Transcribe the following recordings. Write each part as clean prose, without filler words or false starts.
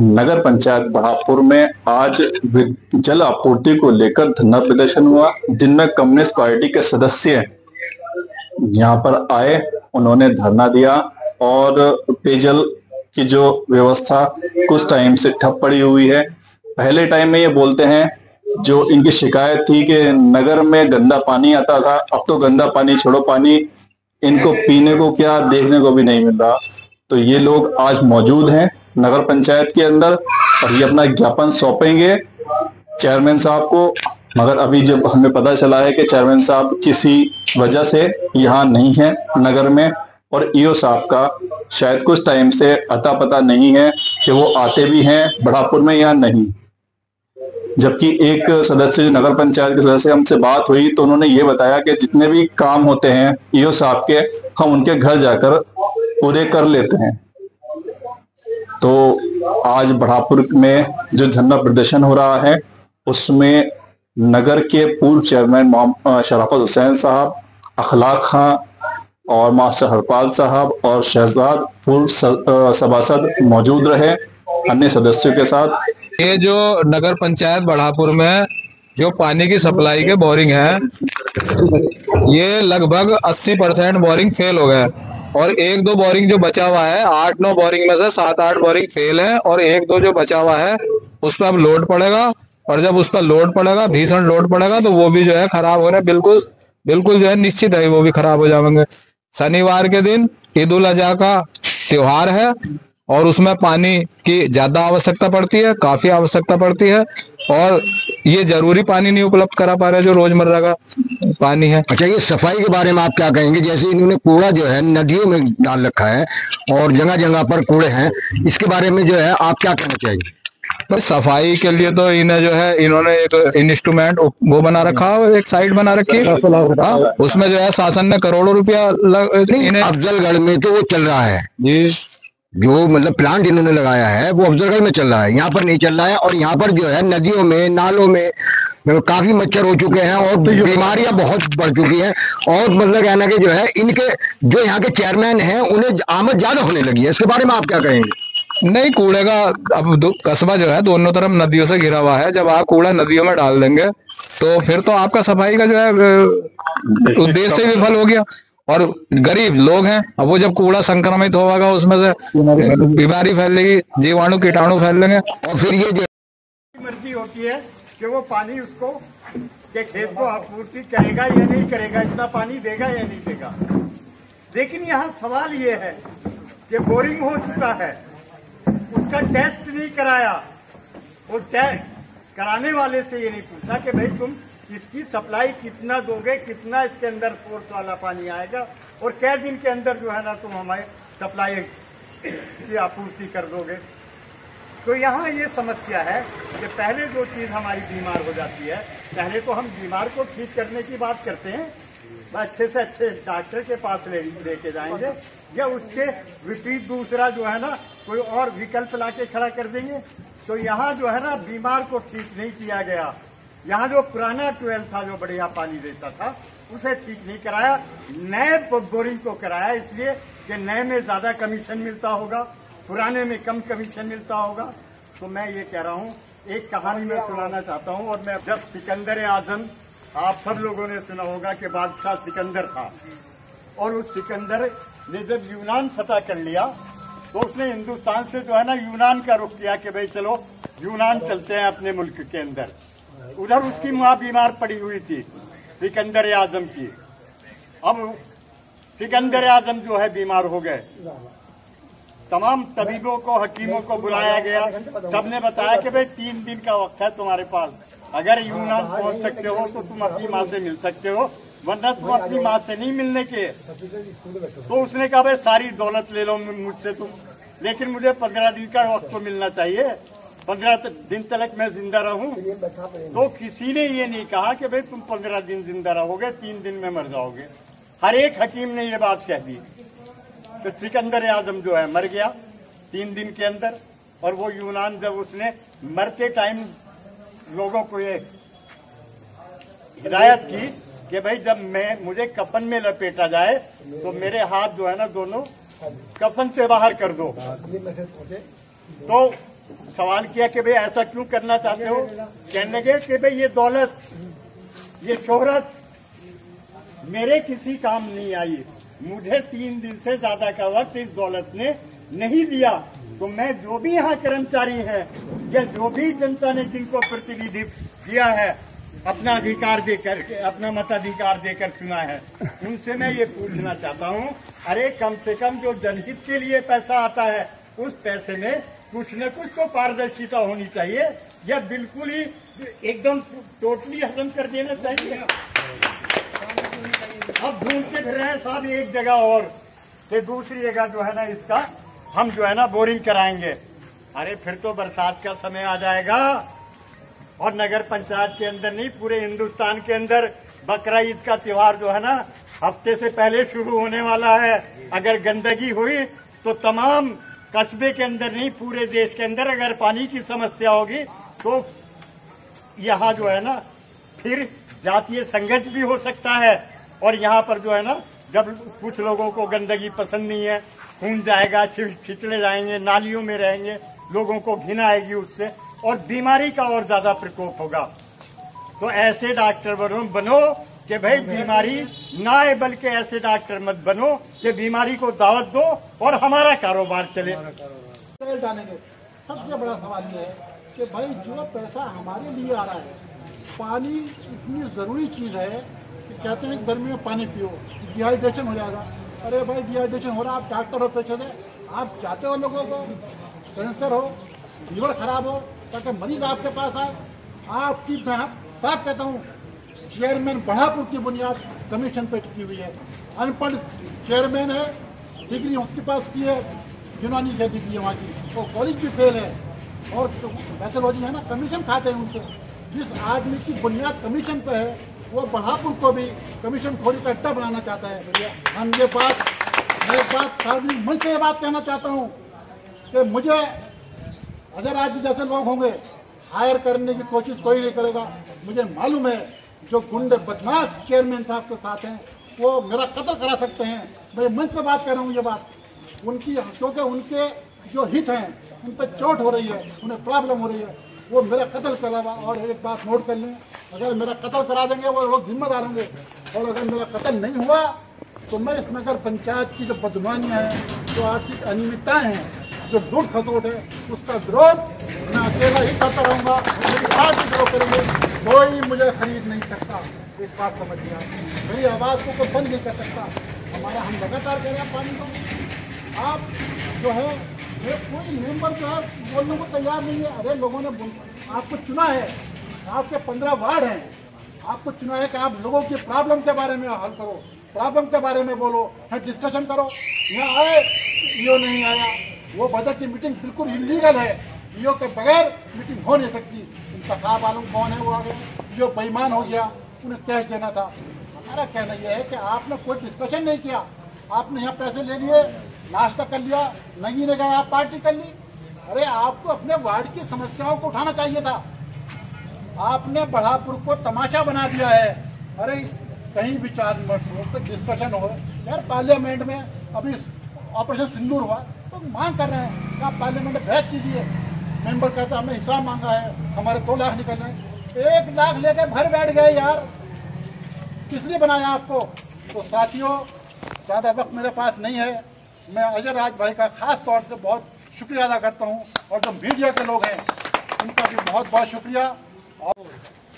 नगर पंचायत बढ़ापुर में आज जल आपूर्ति को लेकर धरना प्रदर्शन हुआ, जिनमें कम्युनिस्ट पार्टी के सदस्य यहां पर आए, उन्होंने धरना दिया और पेयजल की जो व्यवस्था कुछ टाइम से ठप पड़ी हुई है। पहले टाइम में ये बोलते हैं, जो इनकी शिकायत थी कि नगर में गंदा पानी आता था, अब तो गंदा पानी छोड़ो, पानी इनको पीने को क्या देखने को भी नहीं मिल रहा। तो ये लोग आज मौजूद हैं नगर पंचायत के अंदर और ये अपना ज्ञापन सौंपेंगे चेयरमैन साहब को। मगर अभी जब हमें पता चला है कि चेयरमैन साहब किसी वजह से यहाँ नहीं है नगर में, और ईओ साहब का शायद कुछ टाइम से अता पता नहीं है कि वो आते भी हैं बढ़ापुर में या नहीं। जबकि एक सदस्य, नगर पंचायत के सदस्य, हमसे बात हुई तो उन्होंने ये बताया कि जितने भी काम होते हैं ईओ साहब के, हम उनके घर जाकर पूरे कर लेते हैं। तो आज बढ़ापुर में जो धरना प्रदर्शन हो रहा है, उसमें नगर के पूर्व चेयरमैन शराफत हुसैन साहब, अखलाक खां और मास्टर हरपाल साहब और शहजाद पूर्व सभासद मौजूद रहे अन्य सदस्यों के साथ। ये जो नगर पंचायत बढ़ापुर में जो पानी की सप्लाई के बोरिंग है, ये लगभग 80% बोरिंग फेल हो गए और एक दो बोरिंग जो बचा हुआ है, 8-9 बोरिंग में से 7-8 बोरिंग फेल है और एक दो जो बचा हुआ है उस पर अब लोड पड़ेगा। और जब उस पर लोड पड़ेगा, भीषण लोड पड़ेगा, तो वो भी जो है खराब होने बिल्कुल जो है निश्चित है, वो भी खराब हो जाएंगे। शनिवार के दिन ईद उल अजहा का त्योहार है और उसमें पानी की ज्यादा आवश्यकता पड़ती है, काफी आवश्यकता पड़ती है, और ये जरूरी पानी नहीं उपलब्ध करा पा रहे जो रोजमर्रा का पानी है। अच्छा, ये सफाई के बारे में आप क्या कहेंगे? जैसे इन्होंने कूड़ा जो है नदियों में डाल रखा है और जगह जगह पर कूड़े हैं, इसके बारे में जो है आप क्या कहना चाहेंगे? तो सफाई के लिए तो इन्हें जो है, इन्होंने एक इंस्ट्रूमेंट वो बना रखा है, एक साइट बना रखी है, उसमें जो है शासन ने करोड़ों रुपया इन्हें अफजलगढ़ में तो वो चल रहा है जी, जो मतलब प्लांट इन्होंने लगाया है वो अफजलगढ़ में चल रहा है, यहाँ पर नहीं चल रहा है। और यहाँ पर जो है नदियों में, नालों में काफी मच्छर हो चुके हैं और बीमारियां बहुत बढ़ चुकी हैं। और मतलब कहना कि जो है इनके जो यहाँ के चेयरमैन हैं उन्हें आमद ज्यादा होने लगी है, इसके बारे में आप क्या कहेंगे? नहीं, कूड़े का अब कस्बा जो है दोनों तरफ नदियों से घिरा हुआ है। जब आप कूड़ा नदियों में डाल देंगे तो फिर तो आपका सफाई का जो है उद्देश्य ही विफल हो गया। और गरीब लोग हैं, अब वो जब कूड़ा संक्रमित होगा उसमें से बीमारी फैलेगी, जीवाणु कीटाणु फैलेंगे और फिर ये जो मर्जी होती है कि वो पानी उसको के खेत को आपूर्ति करेगा या नहीं करेगा, इतना पानी देगा या नहीं देगा। लेकिन यहाँ सवाल ये है कि बोरिंग हो चुका है, उसका टेस्ट नहीं कराया और कराने वाले से ये नहीं पूछा कि भाई तुम इसकी सप्लाई कितना दोगे, कितना इसके अंदर फोर्स वाला पानी आएगा और कै दिन के अंदर जो है ना तुम हमारे सप्लाई की आपूर्ति कर दोगे। तो यहाँ ये समस्या है कि पहले जो चीज़ हमारी बीमार हो जाती है, पहले तो हम बीमार को ठीक करने की बात करते हैं, अच्छे से अच्छे डॉक्टर के पास लेके जाएंगे, या उसके विपरीत दूसरा जो है ना कोई और विकल्प लाके खड़ा कर देंगे। तो यहाँ जो है ना बीमार को ठीक नहीं किया गया। यहाँ जो पुराना ट्वेल था जो बढ़िया पानी देता था उसे ठीक नहीं कराया, नए बोरिंग को कराया, इसलिए कि नए में ज़्यादा कमीशन मिलता होगा, पुराने में कम कमीशन मिलता होगा। तो मैं ये कह रहा हूँ, एक कहानी मैं सुनाना चाहता हूँ। और मैं जब सिकंदर आजम, आप सब लोगों ने सुना होगा कि बादशाह सिकंदर था, और उस सिकंदर ने जब यूनान फतह कर लिया तो उसने हिंदुस्तान से जो है ना यूनान का रुख किया कि भाई चलो यूनान चलते हैं अपने मुल्क के अंदर। उधर उसकी माँ बीमार पड़ी हुई थी सिकंदर आजम की। अब सिकंदर आजम जो है बीमार हो गए, तमाम तबीबों को, हकीमों को बुलाया गया, सबने बताया कि भाई 3 दिन का वक्त है तुम्हारे पास, अगर यूनान पहुंच सकते हो तो तुम अपनी माँ से मिल सकते हो, वरना तुम अपनी माँ से नहीं मिलने के। तो उसने कहा भाई सारी दौलत ले लो मुझसे तुम, लेकिन मुझे 15 दिन का वक्त तो मिलना चाहिए, 15 दिन तक मैं जिंदा रहूं। तो किसी ने ये नहीं कहा कि भाई तुम 15 दिन जिंदा रहोगे, 3 दिन में मर जाओगे। हर एक हकीम ने ये बात कह दी। तो सिकंदर आजम जो है मर गया 3 दिन के अंदर। और वो यूनान जब उसने मरते टाइम लोगों को ये हिदायत की कि भाई जब मुझे कफन में लपेटा जाए तो मेरे हाथ जो है ना दोनों कफन से बाहर कर दो। तो सवाल किया कि भाई ऐसा क्यों करना चाहते हो। कहने लगे कि भाई ये दौलत, ये शोहरत मेरे किसी काम नहीं आई, मुझे 3 दिन से ज्यादा का वक्त इस दौलत ने नहीं दिया, तो मैं जो भी यहाँ कर्मचारी है या जो भी जनता ने जिनको प्रतिनिधि दिया है, अपना अधिकार देकर, अपना मताधिकार देकर चुना है, उनसे मैं ये पूछना चाहता हूँ, अरे कम से कम जो जनहित के लिए पैसा आता है उस पैसे में कुछ न कुछ तो पारदर्शिता होनी चाहिए, या बिल्कुल ही एकदम टोटली खत्म कर देना चाहिए। अब ढूंढते फिर रहे हैं साहब एक जगह और, तो दूसरी जगह जो है ना इसका हम जो है ना बोरिंग कराएंगे। अरे फिर तो बरसात का समय आ जाएगा और नगर पंचायत के अंदर नहीं, पूरे हिंदुस्तान के अंदर बकरा ईद का त्योहार जो है ना हफ्ते से पहले शुरू होने वाला है। अगर गंदगी हुई तो तमाम कस्बे के अंदर नहीं, पूरे देश के अंदर अगर पानी की समस्या होगी तो यहाँ जो है ना फिर जातीय संघर्ष भी हो सकता है। और यहाँ पर जो है ना जब कुछ लोगों को गंदगी पसंद नहीं है, खून जाएगा, छिचड़े जाएंगे, नालियों में रहेंगे, लोगों को घिन आएगी उससे और बीमारी का और ज्यादा प्रकोप होगा। तो ऐसे डॉक्टर बनो कि भाई बीमारी ना आए, बल्कि ऐसे डॉक्टर मत बनो कि बीमारी को दावत दो और हमारा कारोबार चले। जानेंगे सबसे बड़ा सवाल ये है कि भाई जो पैसा हमारे लिए आ रहा है, पानी इतनी ज़रूरी चीज़ है कि कहते हैं कि गर्मी में पानी पियो, डिहाइड्रेशन हो जाएगा। अरे भाई डिहाइड्रेशन हो रहा, आप डॉक्टर हो पेशे से, आप चाहते हो लोगों को कैंसर हो, लीवर खराब हो, ताकि मरीज आपके पास आए। आपकी मैं साफ कहता हूँ, चेयरमैन बढ़ापुर की बुनियाद कमीशन पे टिकी हुई है। अनपढ़ चेयरमैन है, डिग्री उसके पास की है, यूनानी से डिग्री वहाँ की, वो कॉलेज भी फेल है और पैथोलॉजी है ना, कमीशन खाते हैं उनसे। जिस आदमी की बुनियाद कमीशन पे है वो बढ़ापुर को भी कमीशन खोरी का अड्डा बनाना चाहता है। हम ये बात, मैं एक बात सार्वजनिक मंच से ये बात कहना चाहता हूँ कि मुझे अगर आज जैसे लोग होंगे, हायर करने की कोशिश कोई नहीं करेगा। मुझे मालूम है जो गुंडे बदमाश चेयरमैन साहब के साथ हैं वो मेरा कत्ल करा सकते हैं। मैं मंच पे बात कर रहा हूँ ये बात उनकी, क्योंकि उनके जो हित हैं उन पर चोट हो रही है, उन्हें प्रॉब्लम हो रही है, वो मेरा कत्ल करावा। और एक बात नोट कर लें, अगर मेरा कत्ल करा देंगे वो लोग जिम्मेदार होंगे, और अगर मेरा कत्ल नहीं हुआ तो मैं इस नगर पंचायत की जो बदमानियाँ हैं, जो आर्थिक अनियमितताएँ हैं, जो लूट खसोट है, उसका विरोध मैं अकेला ही करता रहूँगा। मेरी बात भी विरोध करेंगे, कोई मुझे खरीद नहीं सकता। एक बात समझ लिया, मेरी आवाज़ को कोई बंद नहीं कर सकता। हमारा हम लगातार कह रहे हैं पानी को। आप जो है ये कोई मेंबर जो है बोलने को तैयार नहीं है। अरे लोगों ने आपको चुना है, आपके 15 वार्ड हैं, आपको चुना है कि आप लोगों की प्रॉब्लम के बारे में हल करो, प्रॉब्लम के बारे में बोलो, है डिस्कशन करो। यहाँ आए, ईओ नहीं आया, वो बजट की मीटिंग बिल्कुल इलीगल है, ईओ के बगैर मीटिंग हो नहीं सकती। इंतखाब मालूम कौन है वो आ गया, जो बेईमान हो गया, उन्हें कैश देना था। हमारा कहना यह है कि आपने कोई डिस्कशन नहीं किया, आपने यहाँ पैसे ले लिए, नाश्ता कर लिया, नहीं ने गया आप पार्टी कर ली। अरे आपको अपने वार्ड की समस्याओं को उठाना चाहिए था, आपने बढ़ापुर को तमाशा बना दिया है। अरे कहीं विचार विमर्श हो, कोई डिस्कशन हो यार। पार्लियामेंट में अभी ऑपरेशन सिंदूर हुआ तो मांग कर रहे हैं कि आप पार्लियामेंट में बहस कीजिए। मेंबर कहता हमने हिसाब मांगा है, हमारे 2 लाख निकल रहे, 1 लाख लेके भर बैठ गए यार, किस लिए बनाया आपको। तो साथियों, ज़्यादा वक्त मेरे पास नहीं है, मैं अजय राज भाई का खास तौर से बहुत शुक्रिया अदा करता हूं, और जो मीडिया के लोग हैं उनका भी बहुत बहुत शुक्रिया। और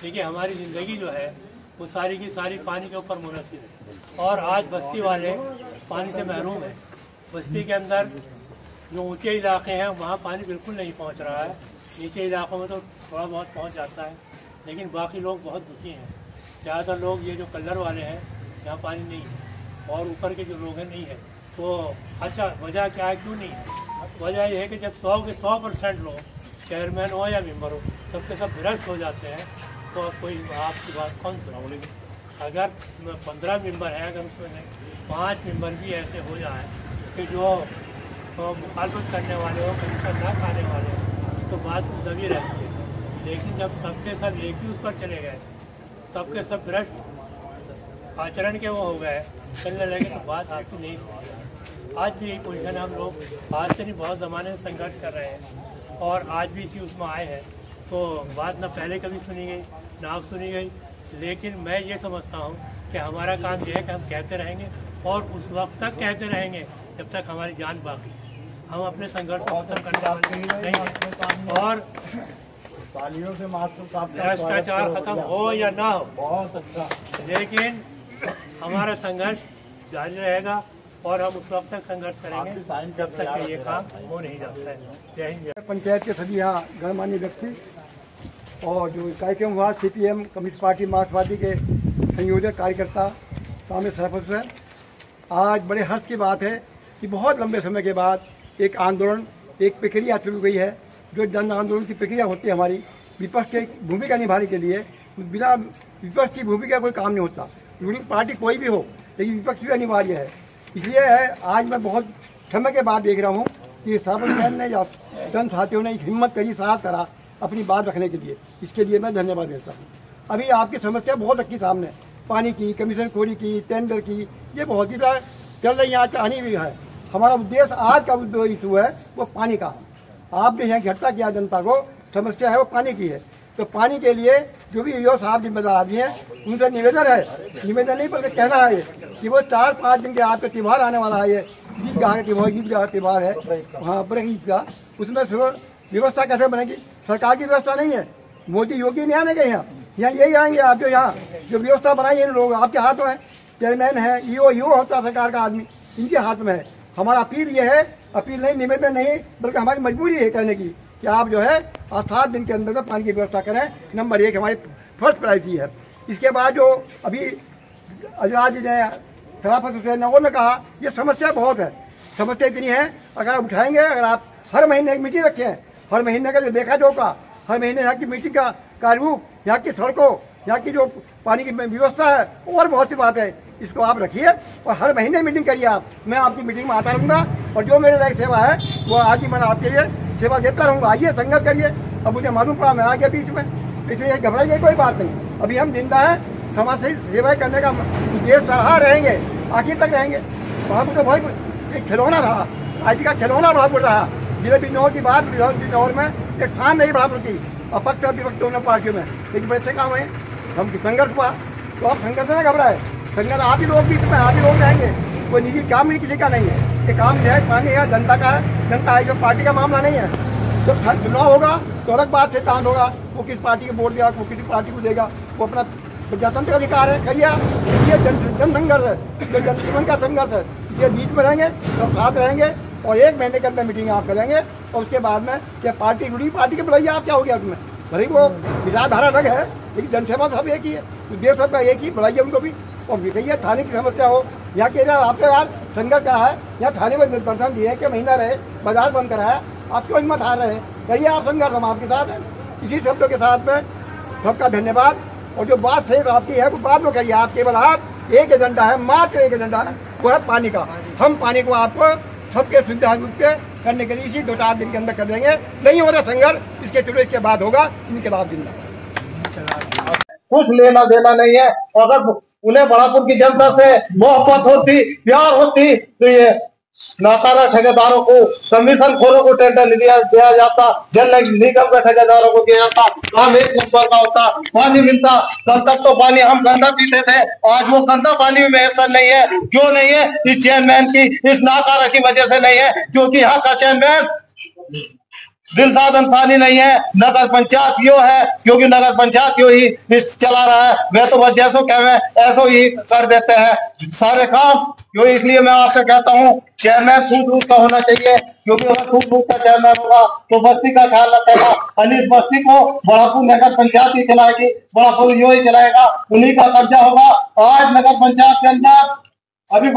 देखिए, हमारी ज़िंदगी जो है वो सारी की सारी पानी के ऊपर मुनहसर है, और आज बस्ती वाले पानी से महरूम हैं। बस्ती के अंदर जो ऊंचे इलाके हैं वहाँ पानी बिल्कुल नहीं पहुँच रहा है, नीचे इलाकों में तो थोड़ा बहुत पहुँच जाता है, लेकिन बाकी लोग बहुत दुखी हैं। ज़्यादातर लोग ये जो कलर वाले हैं यहाँ पानी नहीं है, और ऊपर के जो लोग हैं नहीं है। तो अच्छा, वजह क्या है, क्यों नहीं है? वजह यह है कि जब 100 के 100% लोग, चेयरमैन हो या मेम्बर हो, सबके सब भ्रष्ट हो जाते हैं, तो कोई आपकी बात कौन सुना। अगर 15 मेंबर हैं, अगर उसमें 5 मेंबर भी ऐसे हो जाएं कि जो मुखालफत करने वाले हो, कमीशन ना खाने वाले हो, तो बात दबी रहती है। लेकिन जब सबके सब एक ही उस पर चले गए, सबके सब भ्रष्ट आचरण के वो हो गए, चलने लगे, तो बात आपकी नहीं। आज भी यही पोजीशन है। हम लोग आज से नहीं, बहुत ज़माने से संघर्ष कर रहे हैं, और आज भी इसी उसमें आए हैं। तो बात ना पहले कभी सुनी गई ना अब सुनी गई, लेकिन मैं ये समझता हूँ कि हमारा काम यह है कि हम कहते रहेंगे और उस वक्त तक कहते रहेंगे जब तक हमारी जान बाकी है। हम अपने संघर्ष को खत्म करने वाले नहीं हैं। और भ्रष्टाचार खत्म हो या ना हो, बहुत अच्छा, लेकिन हमारा संघर्ष जारी रहेगा और हम उस वक्त तक संघर्ष करेंगे जब तक कि ये काम हो नहीं जाता है। जय हिंद। पंचायत के सभी यहाँ गणमान्य व्यक्ति और जो कार्यक्रम हुआ CPM कम्युनिस्ट पार्टी मार्क्सवादी के संयोजक कार्यकर्ता सामने सरपंच है। आज बड़े हर्ष की बात है कि बहुत लंबे समय के बाद एक आंदोलन, एक प्रक्रिया शुरू हुई है। जो जन आंदोलन की प्रक्रिया होती है हमारी, विपक्ष की भूमिका निभाने के लिए, बिना विपक्ष की भूमिका कोई काम नहीं होता। रूलिंग पार्टी कोई भी हो, लेकिन विपक्ष भी अनिवार्य है। इसलिए आज मैं बहुत समय के बाद देख रहा हूँ कि सरपंच साहब ने या जन साथियों ने हिम्मत करी, साहस करा अपनी बात रखने के लिए। इसके लिए मैं धन्यवाद देता हूँ। अभी आपकी समस्या बहुत रखी सामने, पानी की, कमीशन खोरी की, टेंडर की, ये बहुत ही चल रही है, कहानी भी है। हमारा उद्देश्य आज का जो इशू है वो पानी का है। आपने यहाँ इकट्ठा किया जनता को, समस्या है वो पानी की है। तो पानी के लिए जो भी यो साहब जिम्मेदार आदमी हैं, उनसे निवेदन है, निवेदन नहीं बल्कि कहना है कि वो 4-5 दिन के आपके त्यौहार आने वाला है, ये ईद का त्यौहार है वहाँ पर ईद का, उसमें व्यवस्था कैसे बनेगी? सरकार की व्यवस्था नहीं है, मोदी योगी नहीं आने गए यहाँ यही आएंगे। आप जो यहाँ जो व्यवस्था बनाई है, इन लोग आपके हाथ में है, चेयरमैन है, ईओ होता सरकार का आदमी, इनके हाथ में है। हमारा अपील ये है, अपील नहीं, निवेदन नहीं, बल्कि हमारी मजबूरी है कहने की कि आप जो है 7 दिन के अंदर पानी की व्यवस्था करें। नंबर 1 हमारी फर्स्ट प्रायोरिटी है। इसके बाद जो अभी अजराज जी ने, खिलाफत हुसैन ने कहा, ये समस्या बहुत है। समस्या इतनी है, अगर उठाएंगे, अगर आप हर महीने एक मीटिंग रखें, हर महीने का जो देखा जो का, हर महीने यहाँ की मीटिंग का कार्यरूप, यहाँ की सड़कों, यहाँ की जो पानी की व्यवस्था है, और बहुत सी बात है, इसको आप रखिए और हर महीने मीटिंग करिए आप। मैं आपकी मीटिंग में आता रहूँगा और जो मेरे लायक सेवा है वो आज ही मैं आपके लिए सेवा देता रहूँगा। आइए, संगत करिए। अब मुझे मालूम पड़ा मैं आ गया बीच में, इसलिए घबराइए कोई बात नहीं। अभी हम जिंदा हैं, समाज से सेवा करने का उद्देश्य रहा, रहेंगे, आखिर तक रहेंगे। वहाँ पर तो भाई एक खिलौना था, आज का खिलौना बहापुर रहा। जिले बिजनौर की बात, बिजनौर में एक स्थान नहीं बहापुर की, अपक्ष और विपक्ष दोनों पार्टियों में, लेकिन वैसे काम है, हम संघर्ष हुआ। तो आप संघर्ष में घबराए, संघर्ष आप ही लोग बीच में, आप ही लोग रहेंगे। कोई निजी काम नहीं, किसी का नहीं है। ये काम जो है पानी है, जनता का है, जनता है, जो पार्टी का मामला नहीं है। जब चुनाव होगा तो अलग बात है, चांद होगा, वो किस पार्टी को वोट देगा, वो किसी पार्टी को देगा, वो अपना प्रजातंत्र का अधिकार है, करिए। ये जन संघर्ष है, जो जन जीवन का संघर्ष है। ये बीच में रहेंगे, सब साथ रहेंगे और 1 महीने के अंदर मीटिंग आप करेंगे। और उसके बाद में ये पार्टी रूलिंग पार्टी के बुलाइए, आप क्या हो गया उसमें? भले वो विचारधारा अलग है, लेकिन जनसेवा सब एक ही है, उद्देश्य सबका एक ही, बुलाइए उनको भी। और कहिए थाने की समस्या हो, यहाँ के आपका यार संघर्ष करा है, यहाँ थाने में निर्देशन दिए कि महीना रहे, बाजार बंद कराया, आप क्यों हिम्मत हार रहे हैं? कहिए आप संघर्ष, हम आपके साथ हैं। इसी शब्दों के साथ में सबका धन्यवाद। और जो बात सही आपकी है वो बात में कहिए, आप केवल आप एक एजेंडा है, मात्र एक एजेंडा है, वो है पानी का। हम पानी को आपको सबके सुविधा रूप से करने के लिए इसी 2-4 दिन के अंदर कर देंगे। नहीं हो रहा संघर्ष, इसके चुनाव इसके बाद होगा, इनके बाद जिंदा। कुछ लेना देना नहीं है। अगर उन्हें बड़ापुर की जनता से मोहब्बत होती, प्यार होती, तो ये नाकारा ठेकेदारों को, कमीशन खोरों को टेंडर दिया जाता, जल निगम के ठेकेदारों को दिया जाता, काम 1 नंबर का होता, पानी मिलता। कल तक तो पानी हम गंदा पीते थे, आज वो गंदा पानी में मैसर नहीं है। क्यों नहीं है? इस चेयरमैन की, इस नाकारा की वजह से नहीं है, क्योंकि यहाँ का चेयरमैन दिलशाद अंसारी नहीं है, नगर पंचायत यो है, क्योंकि नगर पंचायत यो ही चला रहा है। वे तो बस जैसो कहे ऐसो ही कर देते हैं सारे काम। यो इसलिए मैं आपसे कहता हूँ, चेयरमैन सूझ बूझ का होना चाहिए, क्योंकि अगर सूझ बूझ का चेयरमैन होगा तो बस्ती का ख्याल रखेगा। अनिल बस्ती को बड़ापुर नगर पंचायत ही चलाएगी, बड़ापुर यो ही चलाएगा, उन्हीं का कब्जा होगा। आज नगर पंचायत के अंदर अभी